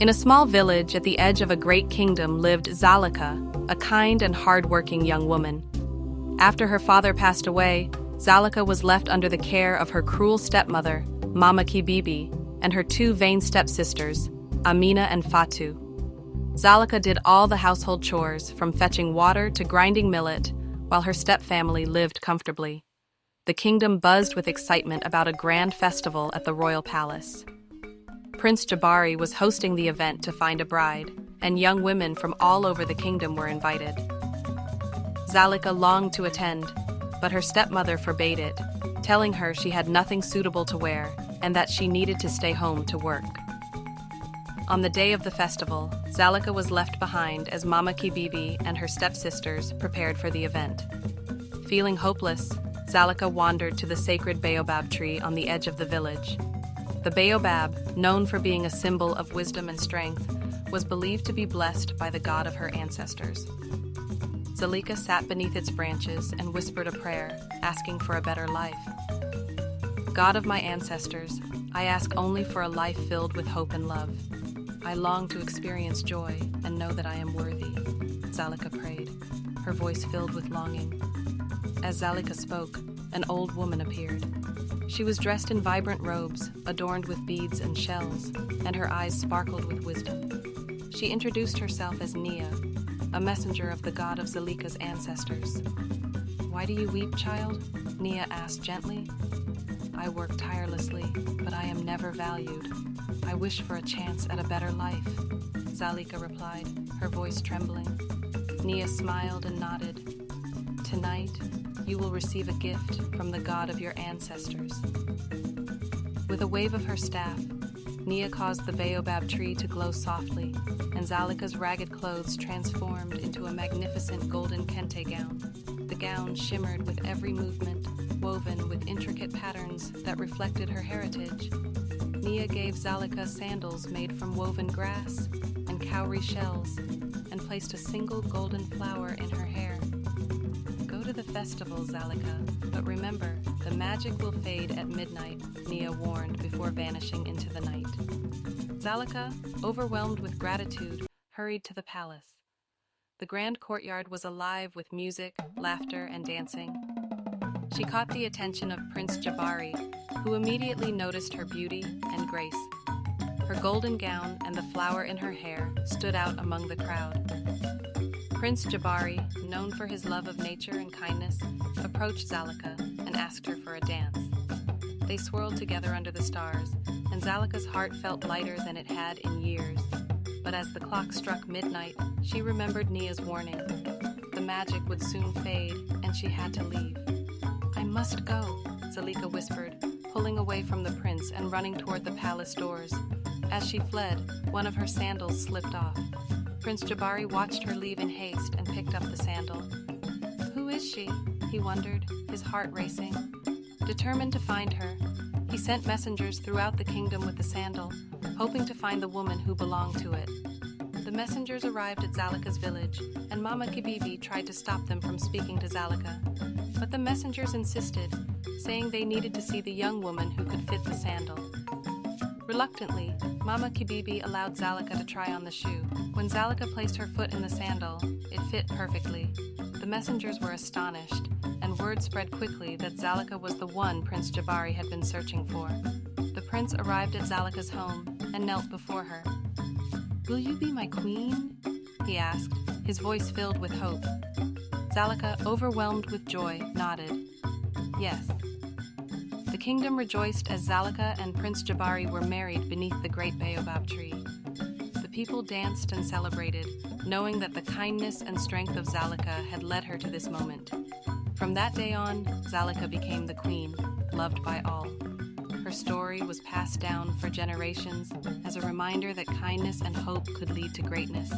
In a small village at the edge of a great kingdom lived Zalika, a kind and hard-working young woman. After her father passed away, Zalika was left under the care of her cruel stepmother, Mama Kibibi, and her two vain stepsisters, Amina and Fatu. Zalika did all the household chores, from fetching water to grinding millet, while her stepfamily lived comfortably. The kingdom buzzed with excitement about a grand festival at the royal palace. Prince Jabari was hosting the event to find a bride, and young women from all over the kingdom were invited. Zalika longed to attend, but her stepmother forbade it, telling her she had nothing suitable to wear and that she needed to stay home to work. On the day of the festival, Zalika was left behind as Mama Kibibi and her stepsisters prepared for the event. Feeling hopeless, Zalika wandered to the sacred baobab tree on the edge of the village. The baobab, known for being a symbol of wisdom and strength, was believed to be blessed by the god of her ancestors. Zalika sat beneath its branches and whispered a prayer, asking for a better life. God of my ancestors, I ask only for a life filled with hope and love. I long to experience joy and know that I am worthy, Zalika prayed, her voice filled with longing. As Zalika spoke, an old woman appeared. She was dressed in vibrant robes, adorned with beads and shells, and her eyes sparkled with wisdom. She introduced herself as Nia, a messenger of the god of Zalika's ancestors. Why do you weep, child? Nia asked gently. I work tirelessly, but I am never valued. I wish for a chance at a better life, Zalika replied, her voice trembling. Nia smiled and nodded. Tonight, you will receive a gift from the god of your ancestors. With a wave of her staff, Nia caused the baobab tree to glow softly, and Zalika's ragged clothes transformed into a magnificent golden kente gown. The gown shimmered with every movement, woven with intricate patterns that reflected her heritage. Nia gave Zalika sandals made from woven grass and cowrie shells, and placed a single golden flower in her hair. Go to the festival, Zalika, but remember, the magic will fade at midnight, Nia warned before vanishing into the night. Zalika, overwhelmed with gratitude, hurried to the palace. The grand courtyard was alive with music, laughter, and dancing. She caught the attention of Prince Jabari, who immediately noticed her beauty and grace. Her golden gown and the flower in her hair stood out among the crowd. Prince Jabari, known for his love of nature and kindness, approached Zalika and asked her for a dance. They swirled together under the stars, and Zalika's heart felt lighter than it had in years. But as the clock struck midnight, she remembered Nia's warning. The magic would soon fade, and she had to leave. I must go, Zalika whispered, pulling away from the prince and running toward the palace doors. As she fled, one of her sandals slipped off. Prince Jabari watched her leave in haste and picked up the sandal. Who is she? He wondered, his heart racing. Determined to find her, he sent messengers throughout the kingdom with the sandal, hoping to find the woman who belonged to it. The messengers arrived at Zalika's village, and Mama Kibibi tried to stop them from speaking to Zalika. But the messengers insisted, saying they needed to see the young woman who could fit the sandal. Reluctantly, Mama Kibibi allowed Zalika to try on the shoe. When Zalika placed her foot in the sandal, it fit perfectly. The messengers were astonished, and word spread quickly that Zalika was the one Prince Jabari had been searching for. The prince arrived at Zalika's home and knelt before her. Will you be my queen? He asked, his voice filled with hope. Zalika, overwhelmed with joy, nodded. Yes. The kingdom rejoiced as Zalika and Prince Jabari were married beneath the great baobab tree. The people danced and celebrated, knowing that the kindness and strength of Zalika had led her to this moment. From that day on, Zalika became the queen, loved by all. Her story was passed down for generations as a reminder that kindness and hope could lead to greatness.